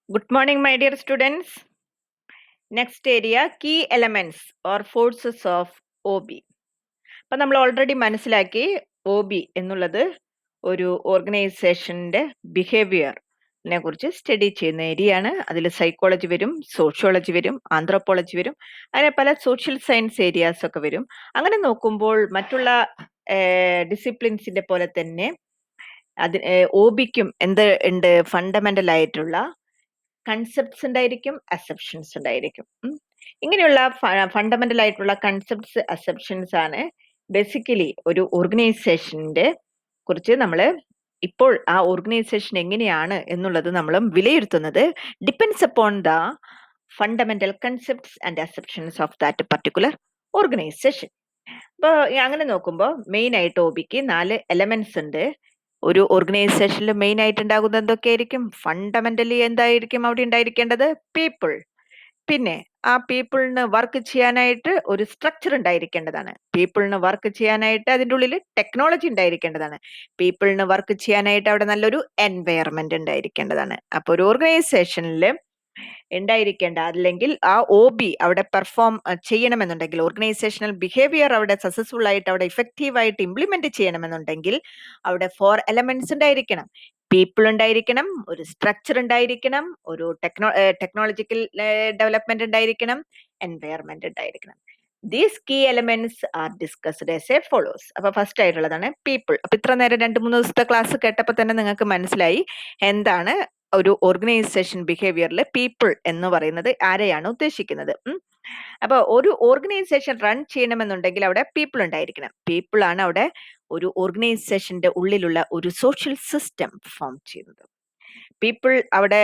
Good morning, my dear students. Next area, key elements or forces of OB. അപ്പം നമ്മൾ already മനസ്സിലാക്കി OB എന്നുള്ളത് ഒരു ഓർഗനൈസേഷൻ്റെ ബിഹേവിയറിനെ കുറിച്ച് സ്റ്റഡി ചെയ്യുന്ന ഏരിയയാണ്. അതിൽ സൈക്കോളജി വരും, സോഷ്യോളജി വരും, ആന്ത്രോപോളജി വരും, അങ്ങനെ പല സോഷ്യൽ സയൻസ് ഏരിയാസ് ഒക്കെ വരും. അങ്ങനെ നോക്കുമ്പോൾ മറ്റുള്ള ഡിസിപ്ലിൻസിന്റെ പോലെ തന്നെ OBക്കും എന്ത് ഉണ്ട്? ഫണ്ടമെന്റൽ ആയിട്ടുള്ള കൺസെപ്റ്റ്സ് ഉണ്ടായിരിക്കും, അസെപ്ഷൻസ് ഉണ്ടായിരിക്കും. ഇങ്ങനെയുള്ള ഫണ്ടമെന്റൽ ആയിട്ടുള്ള കൺസെപ്റ്റ്സ്, അസെപ്ഷൻസ് ആണ് ബേസിക്കലി ഒരു ഓർഗനൈസേഷന്റെ കുറിച്ച് നമ്മൾ ഇപ്പോൾ ആ ഓർഗനൈസേഷൻ എങ്ങനെയാണ് എന്നുള്ളത് നമ്മൾ വിലയിരുത്തുന്നത് depends upon the fundamental concepts and assumptions of that particular organisation. അപ്പോൾ അങ്ങനെ നോക്കുമ്പോൾ മെയിൻ ആയിട്ട് OBക്ക് 4 എലമെന്റ്സ് ഉണ്ട്. ഒരു ഓർഗനൈസേഷനിൽ മെയിൻ ആയിട്ട് ഉണ്ടാകുന്നത് എന്തൊക്കെയായിരിക്കും? ഫണ്ടമെന്റലി എന്തായിരിക്കും അവിടെ ഉണ്ടായിരിക്കേണ്ടത്? പീപ്പിൾ. പിന്നെ ആ പീപ്പിളിന് വർക്ക് ചെയ്യാനായിട്ട് ഒരു സ്ട്രക്ചർ ഉണ്ടായിരിക്കേണ്ടതാണ്. പീപ്പിളിന് വർക്ക് ചെയ്യാനായിട്ട് അതിൻ്റെ ഉള്ളിൽ ടെക്നോളജി ഉണ്ടായിരിക്കേണ്ടതാണ്. പീപ്പിളിന് വർക്ക് ചെയ്യാനായിട്ട് അവിടെ നല്ലൊരു എൻവയറമെന്റ് ഉണ്ടായിരിക്കേണ്ടതാണ്. അപ്പോൾ ഒരു ഓർഗനൈസേഷനിൽ ഉണ്ടായിരിക്കേണ്ട, അല്ലെങ്കിൽ ആ OB അവിടെ പെർഫോം ചെയ്യണമെന്നുണ്ടെങ്കിൽ, ഓർഗനൈസേഷണൽ ബിഹേവിയർ അവിടെ സക്സസ്ഫുൾ ആയിട്ട് അവിടെ ഇഫക്റ്റീവ് ആയിട്ട് ഇംപ്ലിമെന്റ് ചെയ്യണമെന്നുണ്ടെങ്കിൽ അവിടെ 4 എലമെന്റ്സ് ഉണ്ടായിരിക്കണം. പീപ്പിൾ ഉണ്ടായിരിക്കണം, ഒരു സ്ട്രക്ചർ ഉണ്ടായിരിക്കണം, ഒരു ടെക്നോളജിക്കൽ ഡെവലപ്മെന്റ് ഉണ്ടായിരിക്കണം, എൻവയറമെന്റ് ഉണ്ടായിരിക്കണം. These key elements are discussed as a follows. അപ്പൊ ഫസ്റ്റ് ആയിട്ടുള്ളതാണ് പീപ്പിൾ. അപ്പൊ ഇത്ര നേരം 2-3 ദിവസത്തെ ക്ലാസ് കേട്ടപ്പോൾ തന്നെ നിങ്ങൾക്ക് മനസ്സിലായി എന്താണ് ഒരു ഓർഗനൈസേഷൻ ബിഹേവിയറിൽ പീപ്പിൾ എന്ന് പറയുന്നത് ആരെയാണ് ഉദ്ദേശിക്കുന്നത്. അപ്പൊ ഒരു ഓർഗനൈസേഷൻ റൺ ചെയ്യണമെന്നുണ്ടെങ്കിൽ അവിടെ പീപ്പിൾ ഉണ്ടായിരിക്കണം. പീപ്പിൾ ആണ് അവിടെ ഒരു ഓർഗനൈസേഷന്റെ ഉള്ളിലുള്ള ഒരു സോഷ്യൽ സിസ്റ്റം ഫോം ചെയ്യുന്നത്. പീപ്പിൾ അവിടെ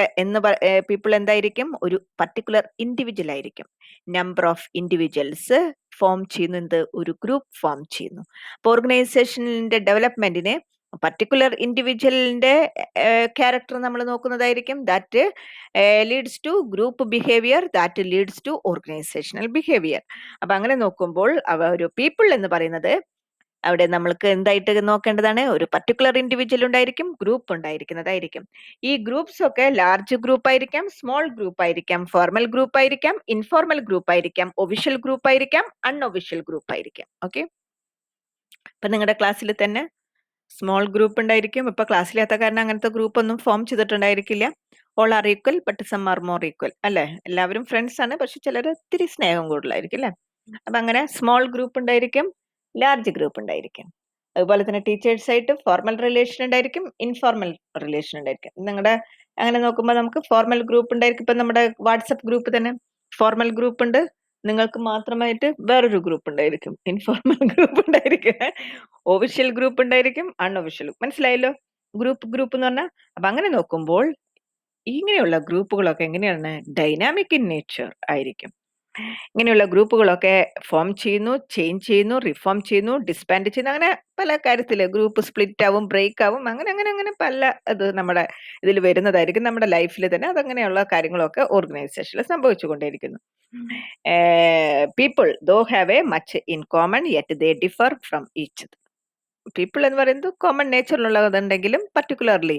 പീപ്പിൾ എന്തായിരിക്കും? ഒരു പർട്ടിക്കുലർ ഇൻഡിവിജ്വൽ ആയിരിക്കും. നമ്പർ ഓഫ് ഇൻഡിവിജ്വൽസ് ഫോം ചെയ്യുന്നത് ഒരു ഗ്രൂപ്പ് ഫോം ചെയ്യുന്നു. അപ്പൊ ഓർഗനൈസേഷനിന്റെ ഡെവലപ്മെന്റിന് പർട്ടിക്കുലർ ഇൻഡിവിജ്വലിന്റെ ക്യാരക്ടർ നമ്മൾ നോക്കുന്നതായിരിക്കും. That leads to group behaviour, that leads to organisational behaviour. അപ്പൊ അങ്ങനെ നോക്കുമ്പോൾ ഒരു പീപ്പിൾ എന്ന് പറയുന്നത് അവിടെ നമ്മൾക്ക് എന്തായിട്ട് നോക്കേണ്ടതാണ്? ഒരു പർട്ടിക്കുലർ ഇൻഡിവിജ്വൽ ഉണ്ടായിരിക്കും, ഗ്രൂപ്പ് ഉണ്ടായിരിക്കുന്നതായിരിക്കും. ഈ ഗ്രൂപ്പ്സ് ഒക്കെ ലാർജ് ഗ്രൂപ്പ് ആയിരിക്കാം, സ്മോൾ ഗ്രൂപ്പ് ആയിരിക്കാം, ഫോർമൽ ഗ്രൂപ്പ് ആയിരിക്കാം, ഇൻഫോർമൽ ഗ്രൂപ്പ് ആയിരിക്കാം, ഒഫീഷ്യൽ ഗ്രൂപ്പ് ആയിരിക്കാം, അൺഒഫീഷ്യൽ ഗ്രൂപ്പ് ആയിരിക്കാം. ഓക്കെ, ഇപ്പൊ നിങ്ങളുടെ ക്ലാസ്സിൽ തന്നെ സ്മോൾ ഗ്രൂപ്പ് ഉണ്ടായിരിക്കും. ഇപ്പൊ ക്ലാസ്സിലാത്ത കാരണം അങ്ങനത്തെ ഗ്രൂപ്പ് ഒന്നും ഫോം ചെയ്തിട്ടുണ്ടായിരിക്കില്ല. All are equal but some are more equal അല്ലെ? എല്ലാവരും ഫ്രണ്ട്സ് ആണ്, പക്ഷെ ചിലർ ഒത്തിരി സ്നേഹം കൂടുതലായിരിക്കും അല്ലെ? അപ്പൊ അങ്ങനെ സ്മോൾ ഗ്രൂപ്പ് ഉണ്ടായിരിക്കും, ലാർജ് ഗ്രൂപ്പ് ഉണ്ടായിരിക്കും. അതുപോലെ തന്നെ ടീച്ചേഴ്സ് ആയിട്ട് ഫോർമൽ റിലേഷൻ ഉണ്ടായിരിക്കും, ഇൻഫോർമൽ റിലേഷൻ ഉണ്ടായിരിക്കും. നിങ്ങളുടെ അങ്ങനെ നോക്കുമ്പോൾ നമുക്ക് ഫോർമൽ ഗ്രൂപ്പ് ഉണ്ടായിരിക്കും. ഇപ്പൊ നമ്മുടെ വാട്സപ്പ് ഗ്രൂപ്പ് തന്നെ ഫോർമൽ ഗ്രൂപ്പ് ഉണ്ട്, നിങ്ങൾക്ക് മാത്രമായിട്ട് വേറൊരു ഗ്രൂപ്പ് ഉണ്ടായിരിക്കും, ഇൻഫോർമൽ ഗ്രൂപ്പ് ഉണ്ടായിരിക്കും, ഒഫീഷ്യൽ ഗ്രൂപ്പ് ഉണ്ടായിരിക്കും, അൺഒഫീഷ്യൽ. മനസ്സിലായല്ലോ? ഗ്രൂപ്പ് എന്ന് പറഞ്ഞാൽ. അപ്പൊ അങ്ങനെ നോക്കുമ്പോൾ ഇങ്ങനെയുള്ള ഗ്രൂപ്പുകളൊക്കെ എങ്ങനെയാണ്? ഡൈനാമിക് ഇൻ നേച്ചർ ആയിരിക്കും. ഇങ്ങനെയുള്ള ഗ്രൂപ്പുകളൊക്കെ ഫോം ചെയ്യുന്നു, ചേഞ്ച് ചെയ്യുന്നു, റിഫോം ചെയ്യുന്നു, ഡിസ്ബാൻഡ് ചെയ്യുന്നു, അങ്ങനെ പല കാര്യത്തില് ഗ്രൂപ്പ് സ്പ്ലിറ്റ് ആവും, ബ്രേക്ക് ആവും, അങ്ങനെ അങ്ങനെ അങ്ങനെ പല ഇത് നമ്മുടെ ഇതിൽ വരുന്നതായിരിക്കും. നമ്മുടെ ലൈഫിൽ തന്നെ അതങ്ങനെയുള്ള കാര്യങ്ങളൊക്കെ ഓർഗനൈസേഷനിൽ സംഭവിച്ചുകൊണ്ടേയിരിക്കുന്നു. People though have a much in common yet they differ from each. People എന്ന് പറയുന്നത് കോമൺ നേച്ചറിലുള്ളതുണ്ടെങ്കിലും പർട്ടിക്കുലർലി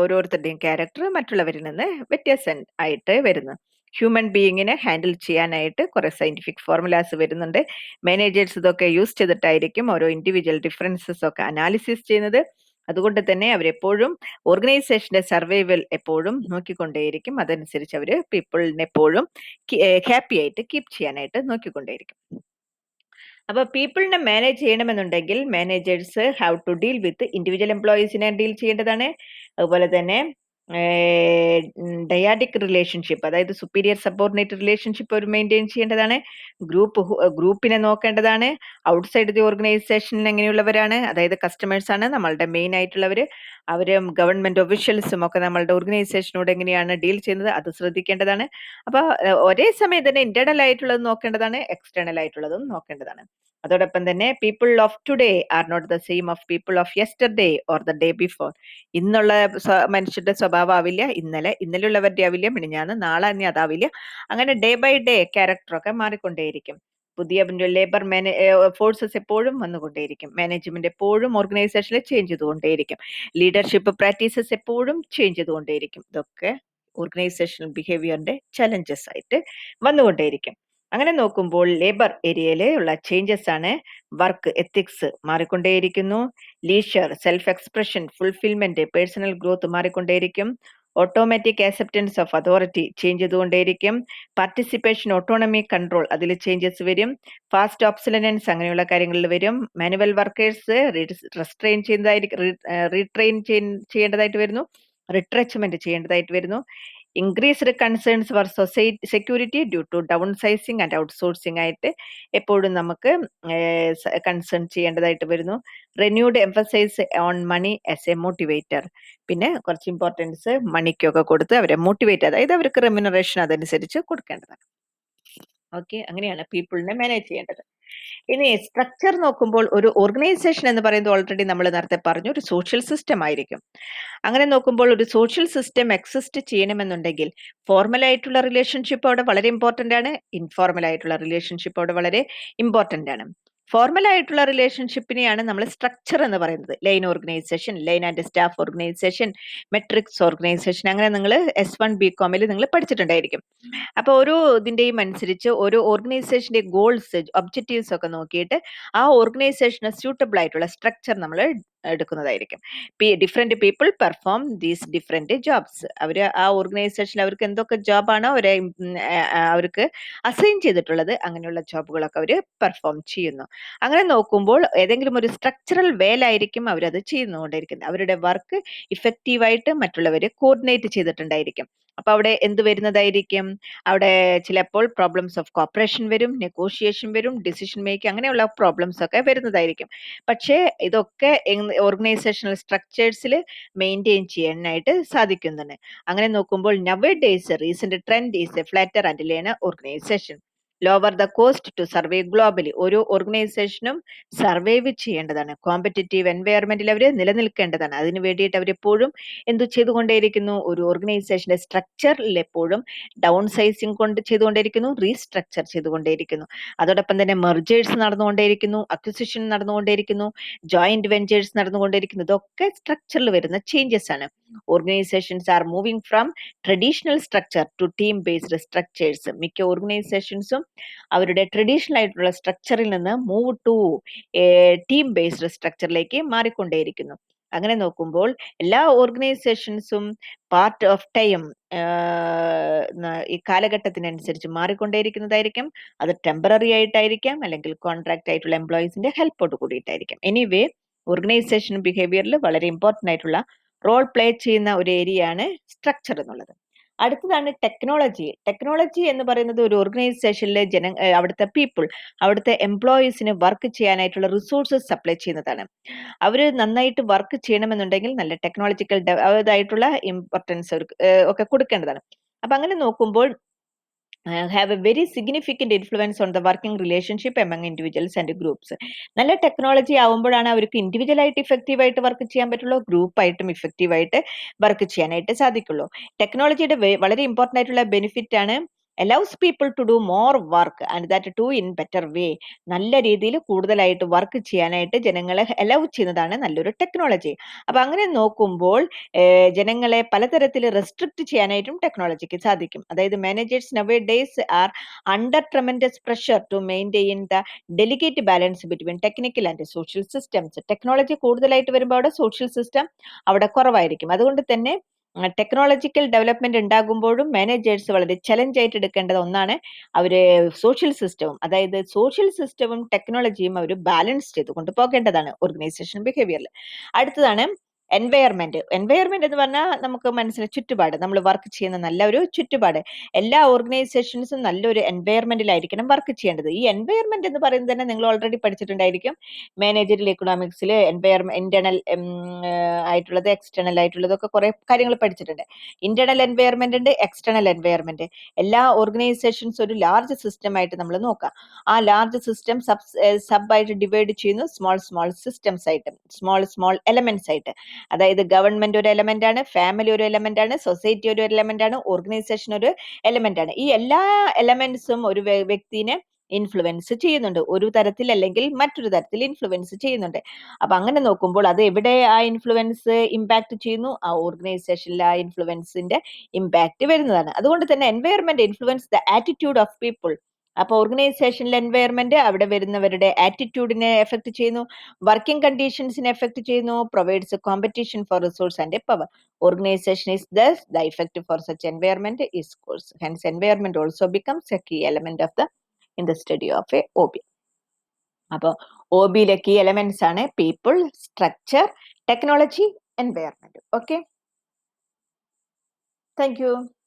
ഓരോരുത്തരുടെയും ക്യാരക്ടർ മറ്റുള്ളവരിൽ നിന്ന് വ്യത്യാസം ആയിട്ട് വരുന്നു. ഹ്യൂമൻ ബീയിങ്ങിനെ ഹാൻഡിൽ ചെയ്യാനായിട്ട് കുറെ സയന്റിഫിക് ഫോർമുലാസ് വരുന്നുണ്ട്. മാനേജേഴ്സ് ഇതൊക്കെ യൂസ് ചെയ്തിട്ടായിരിക്കും ഓരോ ഇൻഡിവിജ്വൽ ഡിഫറൻസസ് ഒക്കെ അനാലിസിസ് ചെയ്യുന്നത്. അതുകൊണ്ട് തന്നെ അവരെപ്പോഴും ഓർഗനൈസേഷന്റെ സർവൈവൽ എപ്പോഴും നോക്കിക്കൊണ്ടേയിരിക്കും. അതനുസരിച്ച് അവർ പീപ്പിളിനെ എപ്പോഴും ഹാപ്പി ആയിട്ട് കീപ്പ് ചെയ്യാനായിട്ട് നോക്കിക്കൊണ്ടേയിരിക്കും. അപ്പൊ പീപ്പിളിനെ മാനേജ് ചെയ്യണമെന്നുണ്ടെങ്കിൽ managers have to deal with individual എംപ്ലോയീസിനെ ഡീൽ ചെയ്യേണ്ടതാണ്. അതുപോലെ തന്നെ ഡയാഡിക് റിലേഷൻഷിപ്പ്, അതായത് സുപ്പീരിയർ സബോർഡിനേറ്റ് റിലേഷൻഷിപ്പ് അവർ മെയിൻറ്റെയിൻ ചെയ്യേണ്ടതാണ്. ഗ്രൂപ്പിനെ നോക്കേണ്ടതാണ്. ഔട്ട്സൈഡ് ദി ഓർഗനൈസേഷനിൽ എങ്ങനെയുള്ളവരാണ്? അതായത് കസ്റ്റമേഴ്സ് ആണ് നമ്മളുടെ മെയിൻ ആയിട്ടുള്ളവര്. അവരും ഗവൺമെന്റ് ഒഫീഷ്യൽസും ഒക്കെ നമ്മളുടെ ഓർഗനൈസേഷനോട് എങ്ങനെയാണ് ഡീൽ ചെയ്യുന്നത് അത് ശ്രദ്ധിക്കേണ്ടതാണ്. അപ്പൊ ഒരേ സമയം തന്നെ ഇന്റേണൽ ആയിട്ടുള്ളത് നോക്കേണ്ടതാണ്, എക്സ്റ്റേണൽ ആയിട്ടുള്ളതും നോക്കേണ്ടതാണ്. അതോടൊപ്പം തന്നെ people of today are not the same of people of yesterday or the day before. ഇന്നുള്ള മനുഷ്യരുടെ സ്വഭാവം ആവില്ല ഇന്നലെയുള്ളവരുടെ ആവില്ല, മിനിഞ്ഞാന്ന് നാളെ ഇനി അതാവില്ല. അങ്ങനെ ഡേ ബൈ ഡേ ക്യാരക്ടർ ഒക്കെ മാറിക്കൊണ്ടേയിരിക്കും. പുതിയ ലേബർ ഫോഴ്സസ് എപ്പോഴും വന്നുകൊണ്ടേയിരിക്കും. മാനേജ്മെന്റ് എപ്പോഴും ഓർഗനൈസേഷനിൽ ചേഞ്ച് ചെയ്തുകൊണ്ടേയിരിക്കും. ലീഡർഷിപ്പ് പ്രാക്ടീസസ് എപ്പോഴും ചേഞ്ച് ചെയ്തുകൊണ്ടേയിരിക്കും. ഇതൊക്കെ ഓർഗനൈസേഷണൽ ബിഹേവിയറിന്റെ ചലഞ്ചസ് ആയിട്ട് വന്നുകൊണ്ടേയിരിക്കും. അങ്ങനെ നോക്കുമ്പോൾ ലേബർ ഏരിയയിലെ ഉള്ള ചേഞ്ചസ് ആണ് വർക്ക് എത്തിക്സ് മാറിക്കൊണ്ടേയിരിക്കുന്നു, leisure, self expression, fulfilment, personal growth മാറിക്കൊണ്ടേയിരിക്കും, automatic acceptance of authority change ചെയ്തുകൊണ്ടേയിരിക്കും, പാർട്ടിസിപ്പേഷൻ, ഓട്ടോണമി, കൺട്രോൾ അതിൽ ചേഞ്ചസ് വരും, ഫാസ്റ്റ് ഒബ്സലനൻസ് അങ്ങനെയുള്ള കാര്യങ്ങളിൽ വരും, മാനുവൽ വർക്കേഴ്സ് റെസ്ട്രെയിൻ ചെയ്യുന്നതായിരിക്കും, റീട്രെയിൻ ചെയ്യേണ്ടതായിട്ട് വരുന്നു, റിട്രച്ച്മെന്റ് ചെയ്യേണ്ടതായിട്ട് വരുന്നു, increased concerns for society security due to downsizing and outsourcing ആയിട്ട് എപ്പോഴും നമുക്ക് കൺസേൺ ചെയ്യേണ്ടതായിട്ട് വരുന്നു, renewed emphasise on money as a motivator, പിന്നെ കുറച്ച് ഇമ്പോർട്ടൻസ് മണിക്കൊക്കെ കൊടുത്ത് അവരെ മോട്ടിവേറ്റ്, അതായത് അവർക്ക് റെമ്യൂണറേഷൻ അതനുസരിച്ച് കൊടുക്കേണ്ടതാണ്. ഓക്കെ, അങ്ങനെയാണ് പീപ്പിളിനെ മാനേജ് ചെയ്യേണ്ടത്. ഇനി സ്ട്രക്ചർ നോക്കുമ്പോൾ ഒരു ഓർഗനൈസേഷൻ എന്ന് പറയുന്നത് ഓൾറെഡി നമ്മൾ നേരത്തെ പറഞ്ഞു ഒരു സോഷ്യൽ സിസ്റ്റം ആയിരിക്കും. അങ്ങനെ നോക്കുമ്പോൾ ഒരു സോഷ്യൽ സിസ്റ്റം എക്സിസ്റ്റ് ചെയ്യണമെന്നുണ്ടെങ്കിൽ ഫോർമൽ ആയിട്ടുള്ള റിലേഷൻഷിപ്പ് അവിടെ വളരെ ഇമ്പോർട്ടന്റ് ആണ്, ഇൻഫോർമൽ ആയിട്ടുള്ള റിലേഷൻഷിപ്പ് അവിടെ വളരെ ഇമ്പോർട്ടന്റ് ആണ്. ഫോർമൽ ആയിട്ടുള്ള റിലേഷൻഷിപ്പിനെയാണ് നമ്മൾ സ്ട്രക്ചർ എന്ന് പറയുന്നത്. Line organisation, line and staff organisation, matrix organisation, അങ്ങനെ നിങ്ങൾ S1 BComൽ നിങ്ങൾ പഠിച്ചിട്ടുണ്ടായിരിക്കും. അപ്പൊ ഓരോ ഇതിന്റെയും അനുസരിച്ച് ഓരോ ഓർഗനൈസേഷന്റെ ഗോൾസ്, ഒബ്ജക്റ്റീവ്സ് ഒക്കെ നോക്കിയിട്ട് ആ ഓർഗനൈസേഷന് സ്യൂട്ടബിൾ ആയിട്ടുള്ള സ്ട്രക്ചർ നമ്മൾ എടുക്കുന്നതായിരിക്കും. Different people perform these different jobs. അവര് ആ ഓർഗനൈസേഷനിൽ അവർക്ക് എന്തൊക്കെ ജോബാണോ അവർക്ക് അസൈൻ ചെയ്തിട്ടുള്ളത് അങ്ങനെയുള്ള ജോബുകളൊക്കെ അവർ പെർഫോം ചെയ്യുന്നു. അങ്ങനെ നോക്കുമ്പോൾ ഏതെങ്കിലും ഒരു സ്ട്രക്ചറൽ വേലായിരിക്കും അവരത് ചെയ്യുന്നുകൊണ്ടിരിക്കുന്നത്. അവരുടെ വർക്ക് ഇഫക്റ്റീവായിട്ട് മറ്റുള്ളവർ കോർഡിനേറ്റ് ചെയ്തിട്ടുണ്ടായിരിക്കും. അപ്പൊ അവിടെ എന്ത് വരുന്നതായിരിക്കും? അവിടെ ചിലപ്പോൾ പ്രോബ്ലംസ് ഓഫ് കോപ്പറേഷൻ വരും, നെഗോഷിയേഷൻ വരും, ഡിസിഷൻ മേക്കിംഗ് അങ്ങനെയുള്ള പ്രോബ്ലംസ് ഒക്കെ വരുന്നതായിരിക്കും. പക്ഷേ ഇതൊക്കെ ഓർഗനൈസേഷണൽ സ്ട്രക്ചേഴ്സിൽ മെയിൻറ്റെയിൻ ചെയ്യാനായിട്ട് സാധിക്കുന്നുണ്ട്. അങ്ങനെ നോക്കുമ്പോൾ nowadays recent trend is a flatter and leaner organization, lower the cost to survive globally. ഓരോ ഓർഗനൈസേഷനും സർവൈവ് ചെയ്യേണ്ടതാണ്, കോമ്പറ്റീറ്റീവ് എൻവയറമെന്റിൽ അവർ നിലനിൽക്കേണ്ടതാണ്. അതിന് വേണ്ടിയിട്ട് അവരെപ്പോഴും എന്തു ചെയ്തുകൊണ്ടേയിരിക്കുന്നു? ഒരു ഓർഗനൈസേഷന്റെ സ്ട്രക്ചറിൽ എപ്പോഴും ഡൗൺ സൈസിങ് ചെയ്തുകൊണ്ടേയിരിക്കുന്നു, റീസ്ട്രക്ചർ ചെയ്തുകൊണ്ടേയിരിക്കുന്നു. അതോടൊപ്പം തന്നെ മെർജേഴ്സ് നടന്നുകൊണ്ടേയിരിക്കുന്നു, അക്വിസിഷൻ നടന്നുകൊണ്ടേയിരിക്കുന്നു, ജോയിന്റ് വെഞ്ചേഴ്സ് നടന്നുകൊണ്ടേയിരിക്കുന്നു. ഇതൊക്കെ സ്ട്രക്ചറിൽ വരുന്ന ചേഞ്ചസ് ആണ്. Organizations are moving from traditional structure to team based structures. മിക്ക ഓർഗനൈസേഷൻസും അവരുടെ ട്രഡീഷണൽ ആയിട്ടുള്ള സ്ട്രക്ചറിൽ നിന്ന് മൂവ് ടു ടീം ബേസ്ഡ് സ്ട്രക്ചറിലേക്ക് മാറിക്കൊണ്ടേയിരിക്കുന്നു. അങ്ങനെ നോക്കുമ്പോൾ എല്ലാ ഓർഗനൈസേഷൻസും പാർട്ട് ഓഫ് ടൈം ഈ കാലഘട്ടത്തിനനുസരിച്ച് മാറിക്കൊണ്ടേയിരിക്കുന്നതായിരിക്കും. അത് ടെമ്പററി ആയിട്ടായിരിക്കാം, അല്ലെങ്കിൽ കോൺട്രാക്ട് ആയിട്ടുള്ള എംപ്ലോയീസിന്റെ ഹെൽപ്പോട് കൂടിയിട്ടായിരിക്കാം. എനിവേ ഓർഗനൈസേഷൻ ബിഹേവിയറിൽ വളരെ ഇമ്പോർട്ടന്റ് ആയിട്ടുള്ള റോൾ പ്ലേ ചെയ്യുന്ന ഒരു ഏരിയയാണ് സ്ട്രക്ചർ എന്നുള്ളത്. അടുത്തതാണ് ടെക്നോളജി. ടെക്നോളജി എന്ന് പറയുന്നത് ഒരു ഓർഗനൈസേഷനിലെ അവിടുത്തെ പീപ്പിൾ, അവിടുത്തെ എംപ്ലോയീസിന് വർക്ക് ചെയ്യാനായിട്ടുള്ള റിസോഴ്സസ് സപ്ലൈ ചെയ്യുന്നതാണ്. അവർ നന്നായിട്ട് വർക്ക് ചെയ്യണമെന്നുണ്ടെങ്കിൽ നല്ല ടെക്നോളജിക്കൽ അതായിട്ടുള്ള ഇമ്പോർട്ടൻസ് ഒക്കെ കൊടുക്കേണ്ടതാണ്. അപ്പൊ അങ്ങനെ നോക്കുമ്പോൾ have a very significant influence on the working relationship among individuals and groups. നല്ല ടെക്നോളജി ആവുമ്പോഴാണ് അവർക്ക് ഇൻഡിവിജ്വൽ ആയിട്ട് ഇഫക്റ്റീവ് ആയിട്ട് വർക്ക് ചെയ്യാൻ പറ്റുള്ളൂ, ഗ്രൂപ്പ് ആയിട്ടും ഇഫക്റ്റീവ് ആയിട്ട് വർക്ക് ചെയ്യാനായിട്ട് സാധിക്കുള്ളൂ. ടെക്നോളജിയുടെ വളരെ ഇമ്പോർട്ടന്റ് ആയിട്ടുള്ള ബെനിഫിറ്റ് ആണ് allows people to do more work and that too in better way. നല്ല രീതിയിൽ കൂടുതലായിട്ട് വർക്ക് ചെയ്യാനായിട്ട് ജനങ്ങളെ അലൗ ചെയ്യുന്നതാണ് നല്ലൊരു ടെക്നോളജി. അപ്പൊ അങ്ങനെ നോക്കുമ്പോൾ ജനങ്ങളെ പലതരത്തിൽ റെസ്ട്രിക്ട് ചെയ്യാനായിട്ടും ടെക്നോളജിക്ക് സാധിക്കും. അതായത് managers nowadays are under tremendous pressure to maintain the delegate balance between technical and social systems. Technology കൂടുതലായിട്ട് വരുമ്പോൾ അവിടെ സോഷ്യൽ സിസ്റ്റം അവിടെ കുറവായിരിക്കും. അതുകൊണ്ട് തന്നെ ടെക്നോളജിക്കൽ ഡെവലപ്മെന്റ് ഉണ്ടാകുമ്പോഴും മാനേജേഴ്സ് വളരെ ചലഞ്ച് ആയിട്ട് എടുക്കേണ്ടത് ഒന്നാണ് അവര് സോഷ്യൽ സിസ്റ്റവും, അതായത് സോഷ്യൽ സിസ്റ്റവും ടെക്നോളജിയും അവർ ബാലൻസ് ചെയ്ത് കൊണ്ടുപോകേണ്ടതാണ് ഓർഗനൈസേഷൻ ബിഹേവിയറിൽ. അടുത്തതാണ് എൻവയർമെന്റ്. എൻവയർമെന്റ് എന്ന് പറഞ്ഞാൽ നമുക്ക് മനസ്സിലായി ചുറ്റുപാട്, നമ്മൾ വർക്ക് ചെയ്യുന്ന നല്ല ഒരു ചുറ്റുപാട്. എല്ലാ ഓർഗനൈസേഷൻസും നല്ലൊരു എൻവയർമെന്റിലായിരിക്കണം വർക്ക് ചെയ്യേണ്ടത്. ഈ എൻവയർമെന്റ് എന്ന് പറയുന്നത് തന്നെ നിങ്ങൾ ഓൾറെഡി പഠിച്ചിട്ടുണ്ടായിരിക്കും. മാനേജറിയൽ എക്കണോമിക്സിൽ ഇന്റേണൽ ആയിട്ടുള്ളത് എക്സ്റ്റേണൽ ആയിട്ടുള്ളതൊക്കെ കുറെ കാര്യങ്ങൾ പഠിച്ചിട്ടുണ്ട്. ഇന്റേണൽ എൻവയർമെന്റ് ഉണ്ട്, എക്സ്റ്റേണൽ എൻവയർമെന്റ്. എല്ലാ ഓർഗനൈസേഷൻസ് ഒരു ലാർജ് സിസ്റ്റം ആയിട്ട് നമ്മൾ നോക്കാം. ആ ലാർജ് സിസ്റ്റം സബ് ആയിട്ട് ഡിവൈഡ് ചെയ്യുന്നു, സ്മോൾ സ്മോൾ സിസ്റ്റംസ് ആയിട്ട്, സ്മോൾ സ്മോൾ എലമെന്റ്സ് ആയിട്ട്. അതായത് ഗവൺമെന്റ് ഒരു എലമെന്റ് ആണ്, ഫാമിലി ഒരു എലമെന്റ് ആണ്, സൊസൈറ്റി ഒരു എലമെന്റ് ആണ്, ഓർഗനൈസേഷൻ ഒരു എലമെന്റ് ആണ്. ഈ എല്ലാ എലമെന്റ്സും ഒരു വ്യക്തിനെ ഇൻഫ്ലുവൻസ് ചെയ്യുന്നുണ്ട്. ഒരു തരത്തിൽ അല്ലെങ്കിൽ മറ്റൊരു തരത്തിൽ ഇൻഫ്ലുവൻസ് ചെയ്യുന്നുണ്ട്. അപ്പൊ അങ്ങനെ നോക്കുമ്പോൾ അത് എവിടെ ആ ഇൻഫ്ലുവൻസ് ഇമ്പാക്ട് ചെയ്യുന്നു, ആ ഓർഗനൈസേഷനിൽ ആ ഇൻഫ്ലുവൻസിന്റെ ഇമ്പാക്ട് വരുന്നതാണ്. അതുകൊണ്ട് തന്നെ environment influence the attitude of people. അപ്പൊ ഓർഗനൈസേഷനിൽ എൻവയറമെന്റ് അവിടെ വരുന്നവരുടെ ആറ്റിറ്റ്യൂഡിനെ എഫക്ട് ചെയ്യുന്നു, വർക്കിംഗ് കണ്ടീഷൻസിനെ എഫക്ട് ചെയ്യുന്നു, provides competition four resource and power. Organization is thus the effect for such environment is course. Hence, environment also becomes a key element of the in the study of a OB. അപ്പോൾ OBയിലെ key elements ആണ് people, structure, technology, environment. Okay. Thank you.